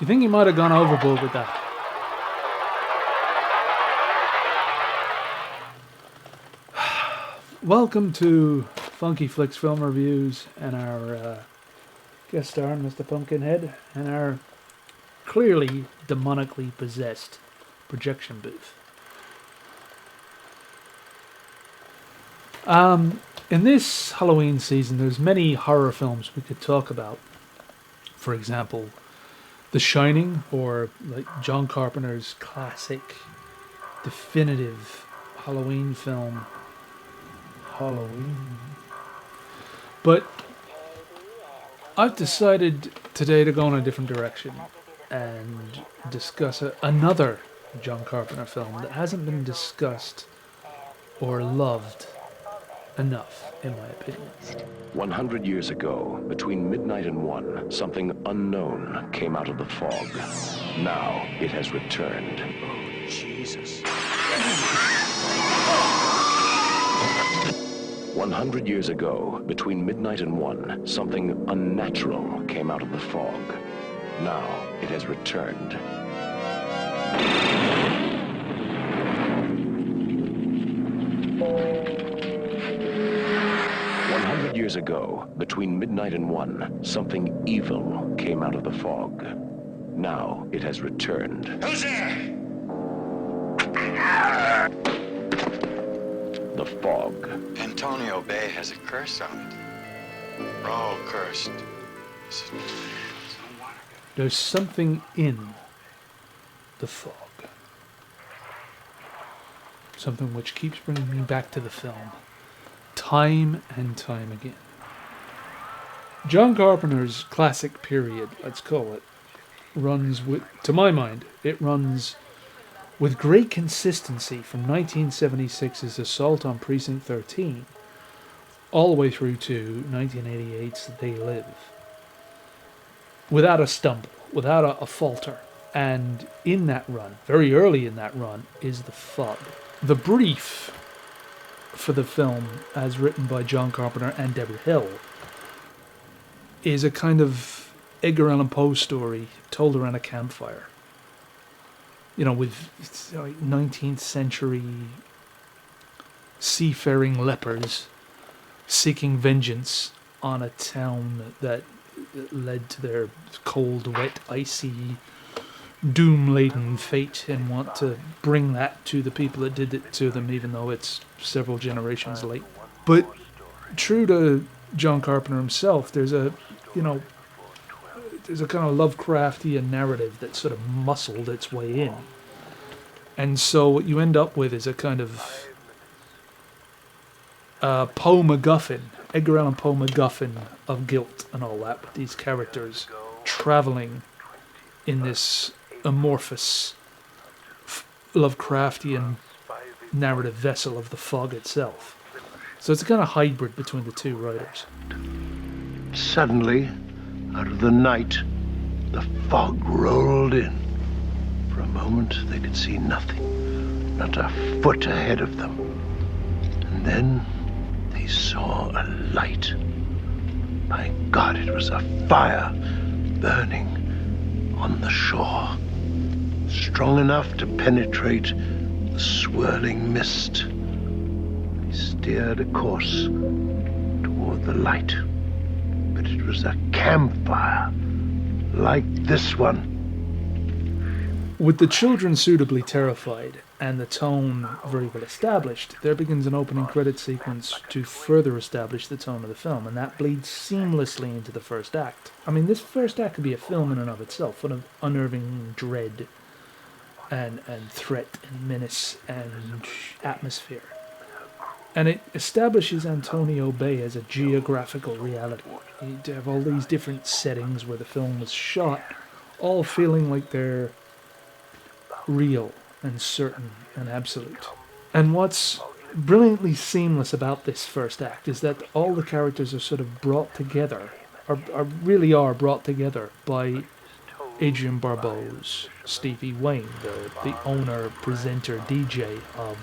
You think he might have gone overboard with that? Welcome to Funky Flicks Film Reviews and our guest star, Mr. Pumpkinhead, and our clearly demonically possessed projection booth. In this Halloween season, there's many horror films we could talk about. For example, The Shining, or like John Carpenter's classic, definitive Halloween film, Halloween. But I've decided today to go in a different direction and discuss another John Carpenter film that hasn't been discussed or loved enough, in my opinion. 100 years ago, between midnight and 1, something unknown came out of the fog. Now it has returned. Oh, Jesus. 100 years ago, between midnight and 1, something unnatural came out of the fog. Now it has returned. 100 years ago, between midnight and 1, something evil came out of the fog. Now it has returned. Who's there? The fog. Antonio Bay has a curse on it. We're all cursed. There's something in the fog. Something which keeps bringing me back to the film, time and time again. John Carpenter's classic period, let's call it, runs with, to my mind, it runs with great consistency from 1976's Assault on Precinct 13 all the way through to 1988's They Live. Without a stumble, without a falter. And in that run, very early in that run, is the fog. The brief for the film, as written by John Carpenter and Deborah Hill, is a kind of Edgar Allan Poe story told around a campfire. You know, with 19th century seafaring lepers seeking vengeance on a town that led to their cold, wet, icy, doom-laden fate, and want to bring that to the people that did it to them, even though it's several generations late. But true to John Carpenter himself, there's a kind of Lovecraftian narrative that sort of muscled its way in. And so what you end up with is a kind of Poe MacGuffin, Edgar Allan Poe MacGuffin of guilt and all that, with these characters traveling in this amorphous Lovecraftian narrative vessel of the fog itself. So it's a kind of hybrid between the two writers. Suddenly, out of the night, the fog rolled in. For a moment, they could see nothing, not a foot ahead of them. And then they saw a light. My God, it was a fire burning on the shore, strong enough to penetrate the swirling mist. They steered a course toward the light. But it was a campfire, like this one. With the children suitably terrified and the tone very well established, there begins an opening credit sequence to further establish the tone of the film, and that bleeds seamlessly into the first act. I mean, this first act could be a film in and of itself, full of unnerving dread and threat and menace and atmosphere. And it establishes Antonio Bay as a geographical reality. You have all these different settings where the film was shot, all feeling like they're real and certain and absolute. And what's brilliantly seamless about this first act is that all the characters are sort of brought together, are really brought together by Adrian Barbeau's Stevie Wayne, the owner, presenter, DJ of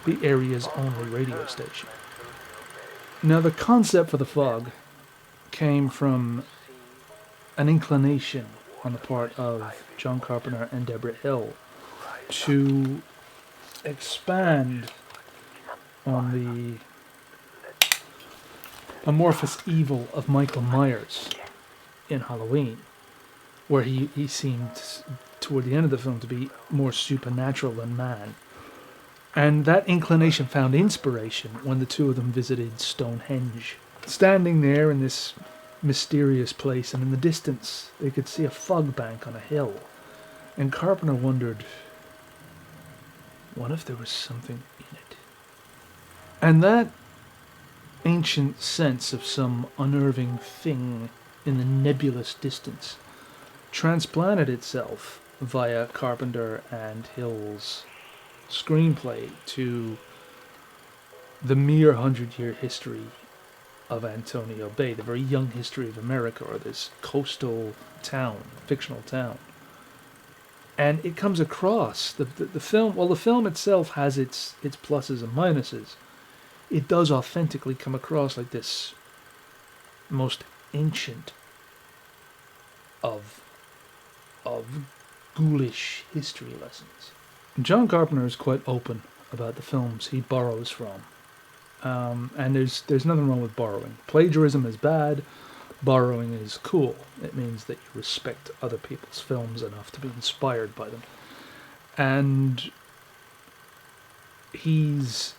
the area's only radio station. Now, the concept for the fog came from an inclination on the part of John Carpenter and Deborah Hill to expand on the amorphous evil of Michael Myers in Halloween, where he seemed, toward the end of the film, to be more supernatural than man. And that inclination found inspiration when the two of them visited Stonehenge. Standing there in this mysterious place, and in the distance they could see a fog bank on a hill. And Carpenter wondered, what if there was something in it? And that ancient sense of some unnerving thing in the nebulous distance transplanted itself via Carpenter and Hill's screenplay to the mere 100-year history of Antonio Bay, the very young history of America, or this coastal town, fictional town. And it comes across, the film, well, the film itself has its pluses and minuses. It does authentically come across like this most ancient of ghoulish history lessons. John Carpenter is quite open about the films he borrows from. And there's nothing wrong with borrowing. Plagiarism is bad. Borrowing is cool. It means that you respect other people's films enough to be inspired by them. And he's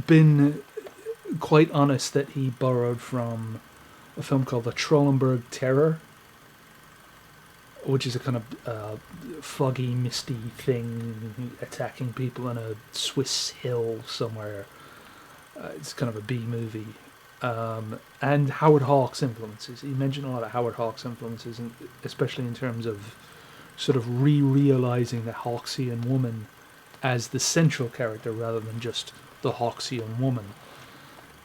been quite honest that he borrowed from a film called The Trollenberg Terror, which is a kind of foggy, misty thing attacking people in a Swiss hill somewhere. It's kind of a B movie. And Howard Hawks' influences. He mentioned a lot of Howard Hawks' influences, and especially in terms of sort of re-realizing the Hawksian woman as the central character rather than just the Hawksian woman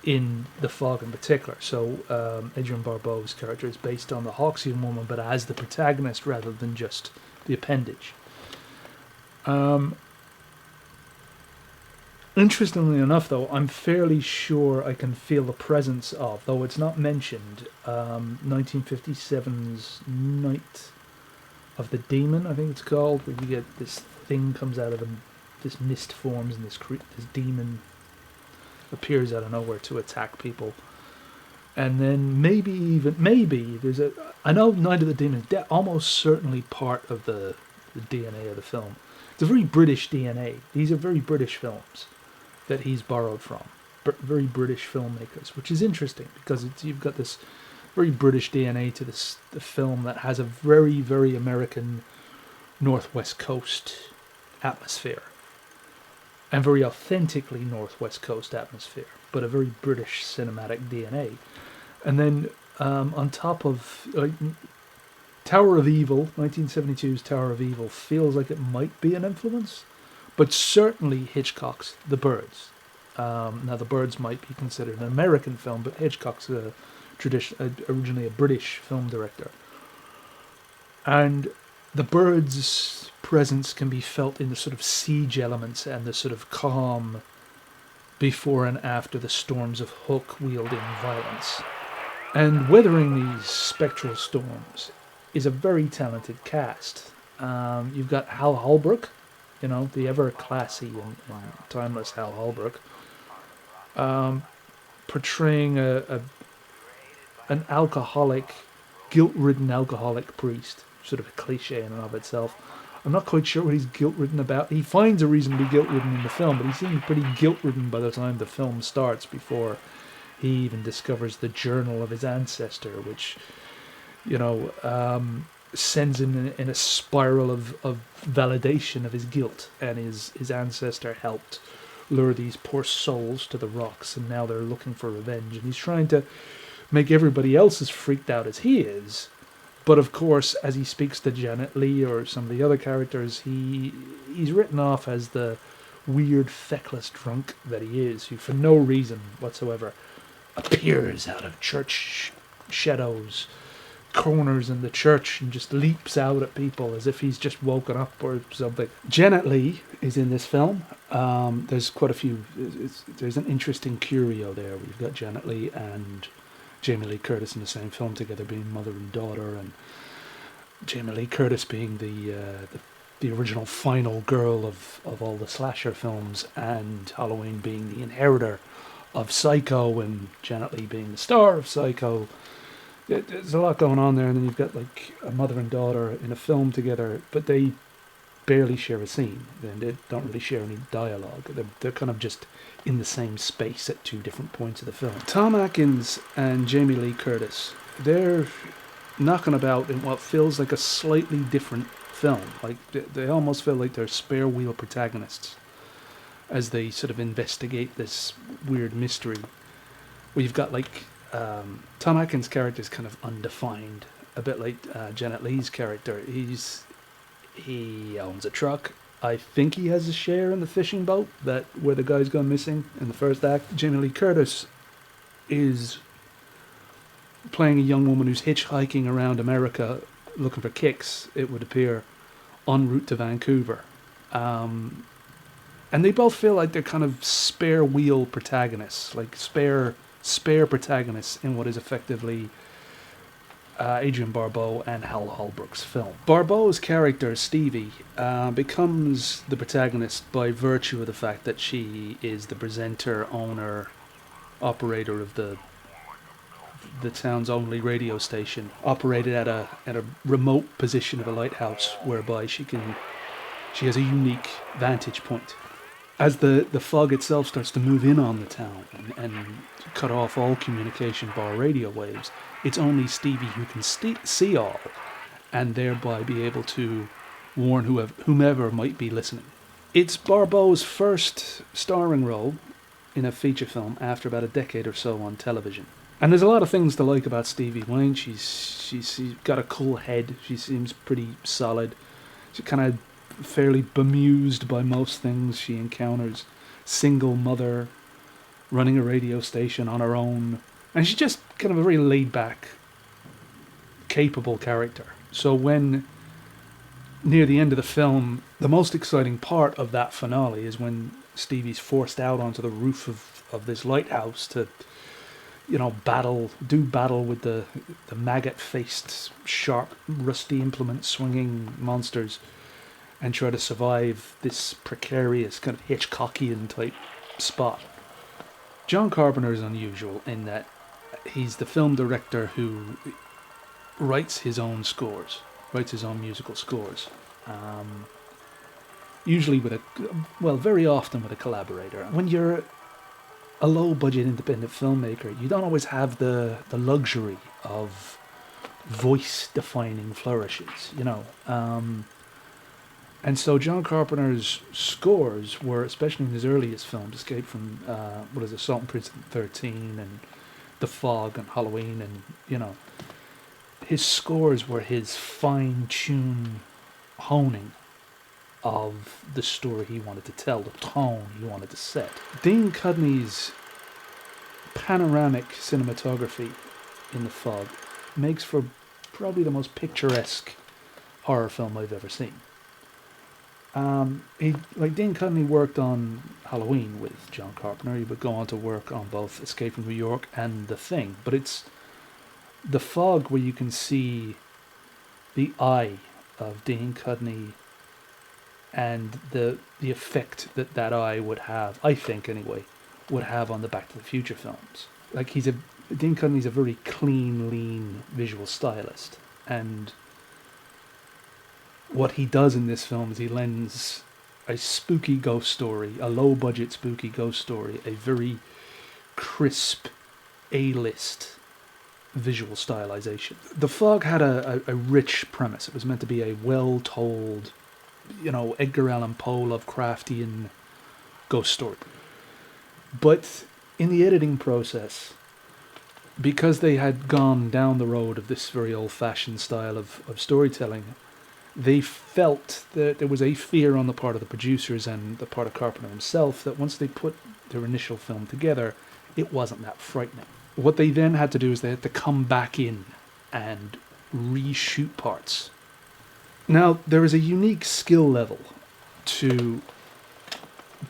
in The Fog in particular. So Adrienne Barbeau's character is based on the Hawksian woman, but as the protagonist rather than just the appendage. Interestingly enough, though, I'm fairly sure I can feel the presence of, though it's not mentioned, 1957's Night of the Demon, I think it's called, where you get this thing comes out of them, this mist forms, and this demon appears out of nowhere to attack people. And then maybe there's I know Night of the Demon is almost certainly part of the DNA of the film. It's a very British DNA. These are very British films that he's borrowed from. Very British filmmakers, which is interesting because you've got this very British DNA to the film that has a very, very American Northwest Coast atmosphere. And very authentically Northwest Coast atmosphere, but a very British cinematic DNA. And then on top of Tower of Evil, 1972's Tower of Evil, feels like it might be an influence, but certainly Hitchcock's The Birds. Now, The Birds might be considered an American film, but Hitchcock's originally a British film director. And The Birds' presence can be felt in the sort of siege elements and the sort of calm before and after the storms of hook-wielding violence. And weathering these spectral storms is a very talented cast. You've got Hal Holbrook, the ever classy and timeless Hal Holbrook, portraying an alcoholic, guilt-ridden alcoholic priest, sort of a cliche in and of itself. I'm not quite sure what he's guilt-ridden about. He finds a reason to be guilt-ridden in the film, but he seems pretty guilt-ridden by the time the film starts, before he even discovers the journal of his ancestor, which, sends him in a spiral of validation of his guilt. And his ancestor helped lure these poor souls to the rocks, and now they're looking for revenge. And he's trying to make everybody else as freaked out as he is. But of course, as he speaks to Janet Leigh or some of the other characters, he's written off as the weird, feckless drunk that he is, who for no reason whatsoever appears out of church shadows, corners in the church, and just leaps out at people as if he's just woken up or something. Janet Leigh is in this film. There's quite a few. There's an interesting curio there. We've got Janet Leigh and Jamie Lee Curtis in the same film together, being mother and daughter, and Jamie Lee Curtis being the original final girl of all the slasher films, and Halloween being the inheritor of Psycho, and Janet Leigh being the star of Psycho. There's a lot going on there, and then you've got like a mother and daughter in a film together, but they barely share a scene, and they don't really share any dialogue. They're kind of just in the same space at two different points of the film. Tom Atkins and Jamie Lee Curtis, they're knocking about in what feels like a slightly different film. Like they almost feel like they're spare wheel protagonists as they sort of investigate this weird mystery. Where you've got like Tom Atkins' character is kind of undefined, a bit like Janet Leigh's character. He owns a truck. I think he has a share in the fishing boat where the guy's gone missing in the first act. Jamie Lee Curtis is playing a young woman who's hitchhiking around America looking for kicks, it would appear, en route to Vancouver. And they both feel like they're kind of spare wheel protagonists, like spare protagonists in what is effectively Adrienne Barbeau and Hal Holbrook's film. Barbeau's character, Stevie, becomes the protagonist by virtue of the fact that she is the presenter, owner, operator of the town's only radio station, operated at a remote position of a lighthouse, whereby she has a unique vantage point. As the fog itself starts to move in on the town and cut off all communication bar radio waves, it's only Stevie who can see all, and thereby be able to warn whomever might be listening. It's Barbeau's first starring role in a feature film after about a decade or so on television. And there's a lot of things to like about Stevie Wayne. She's got a cool head. She seems pretty solid. She's kind of fairly bemused by most things she encounters. Single mother, running a radio station on her own. And she's just kind of a very laid-back, capable character. So when, near the end of the film, the most exciting part of that finale is when Stevie's forced out onto the roof of this lighthouse to, battle with the maggot-faced, sharp, rusty implement-swinging monsters and try to survive this precarious, kind of Hitchcockian-type spot. John Carpenter is unusual in that he's the film director who writes his own musical scores. Usually very often with a collaborator. When you're a low-budget independent filmmaker, you don't always have the luxury of voice-defining flourishes, and so John Carpenter's scores were, especially in his earliest films, Escape from, Assault on Precinct 13 and The Fog and Halloween, and, his scores were his fine-tuned honing of the story he wanted to tell, the tone he wanted to set. Dean Cudney's panoramic cinematography in The Fog makes for probably the most picturesque horror film I've ever seen. Dean Cudney worked on Halloween with John Carpenter. He would go on to work on both Escape from New York and The Thing. But it's The Fog where you can see the eye of Dean Cudney and the effect that eye would have, I think anyway, would have on the Back to the Future films. Like Dean Cudney's a very clean, lean visual stylist, and what he does in this film is he lends a spooky ghost story, a low-budget spooky ghost story, a very crisp A-list visual stylization. The Fog had a rich premise. It was meant to be a well-told, Edgar Allan Poe, Lovecraftian ghost story. But in the editing process, because they had gone down the road of this very old-fashioned style of storytelling, they felt that there was a fear on the part of the producers and the part of Carpenter himself that once they put their initial film together, it wasn't that frightening. What they then had to do is they had to come back in and reshoot parts. Now, there is a unique skill level to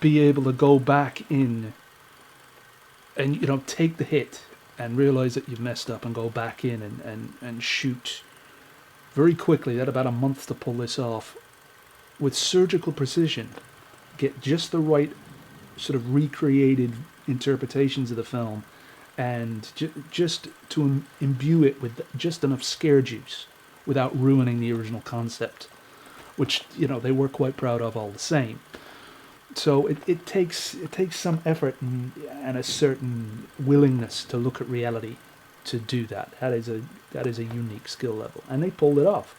be able to go back in and, take the hit and realize that you've messed up and go back in and shoot very quickly. They had about a month to pull this off with surgical precision, get just the right sort of recreated interpretations of the film, and just to imbue it with just enough scare juice without ruining the original concept, which, you know, they were quite proud of all the same. So it takes some effort and a certain willingness to look at reality to do that. That is a unique skill level, and they pulled it off.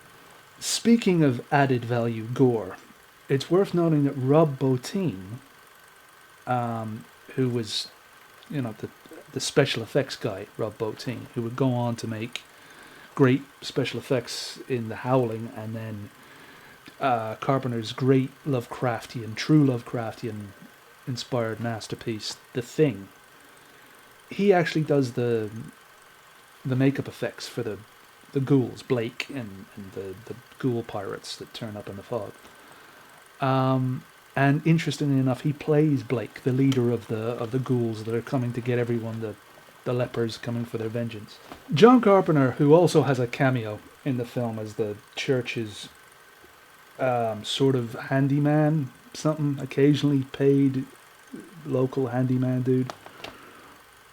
Speaking of added value gore, it's worth noting that Rob Bottin, who was, you know, the special effects guy, Rob Bottin, who would go on to make great special effects in The Howling, and then Carpenter's great true Lovecraftian inspired masterpiece, The Thing. He actually does the makeup effects for the ghouls, Blake and the ghoul pirates that turn up in the fog. And interestingly enough, he plays Blake, the leader of the ghouls that are coming to get everyone, the lepers coming for their vengeance. John Carpenter, who also has a cameo in the film as the church's sort of handyman, something, occasionally paid local handyman dude,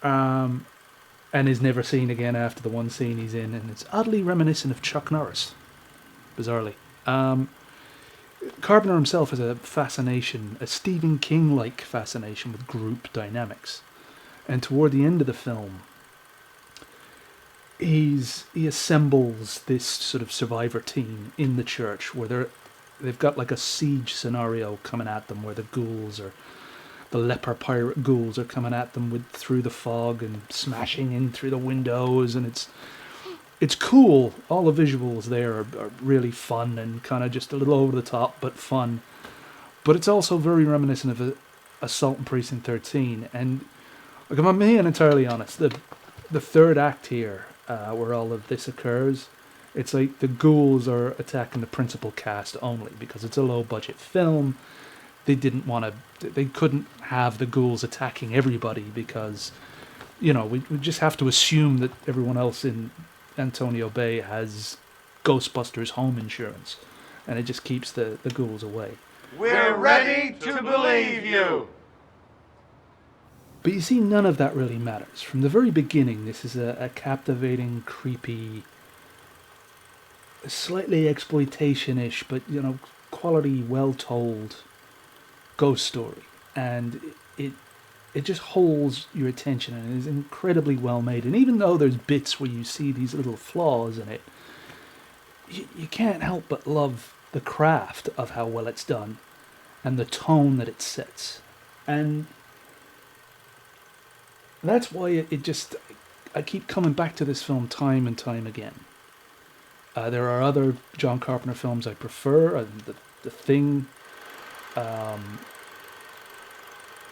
and is never seen again after the one scene he's in, and it's oddly reminiscent of Chuck Norris, bizarrely. Carpenter himself has a fascination, a Stephen King-like fascination with group dynamics, and toward the end of the film, he assembles this sort of survivor team in the church where they've got like a siege scenario coming at them, where the ghouls or the leper pirate ghouls are coming at them through the fog and smashing in through the windows, and it's cool. All the visuals there are really fun and kind of just a little over the top, but fun. But it's also very reminiscent of Assault on Precinct 13. And like, if I'm being entirely honest, the third act here, where all of this occurs, it's like the ghouls are attacking the principal cast only because it's a low budget film. They couldn't have the ghouls attacking everybody because, you know, we just have to assume that everyone else in Antonio Bay has Ghostbusters home insurance, and it just keeps the ghouls away. We're ready to believe you! But you see, none of that really matters. From the very beginning, this is a captivating, creepy, slightly exploitation-ish, but, you know, quality, well-told ghost story. And it just holds your attention and is incredibly well made. And even though there's bits where you see these little flaws in it, you can't help but love the craft of how well it's done and the tone that it sets. And that's why I keep coming back to this film time and time again. There are other John Carpenter films I prefer. The Thing,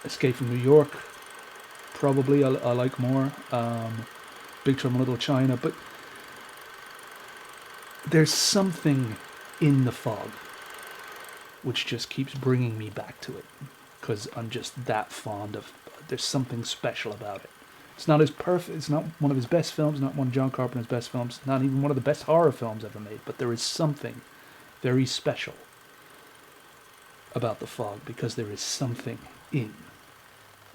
Escape from New York, probably I like more. Big Trouble in Little China, but there's something in the fog which just keeps bringing me back to it, because I'm just that fond of. There's something special about it. It's not as perfect. It's not one of his best films. Not one of John Carpenter's best films. Not even one of the best horror films ever made. But there is something very special about the fog, because there is something in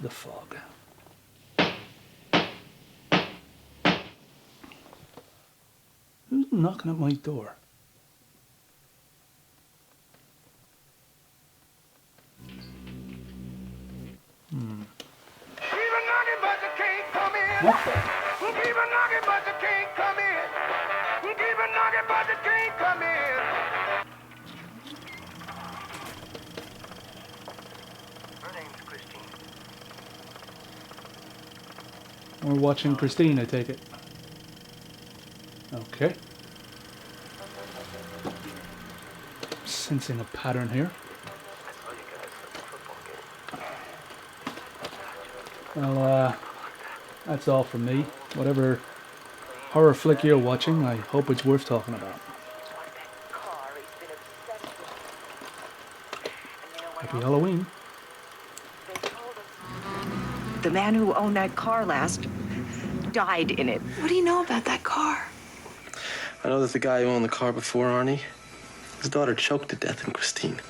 the fog. Who's knocking at my door? What the? We're watching Christine, I take it. Okay. Sensing a pattern here. Well, that's all from me. Whatever horror flick you're watching, I hope it's worth talking about. Happy Halloween. The man who owned that car last died in it. What do you know about that car? I know that the guy who owned the car before Arnie, his daughter choked to death in Christine.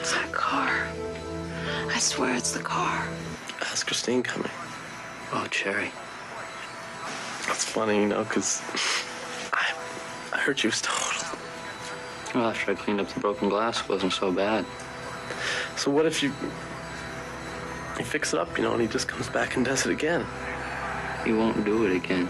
It's that car. I swear it's the car. How's Christine coming? Oh, Cherry. That's funny, you know, because I heard she was totaled. Well, after I cleaned up the broken glass, it wasn't so bad. So what if you fix it up, you know, and he just comes back and does it again? He won't do it again.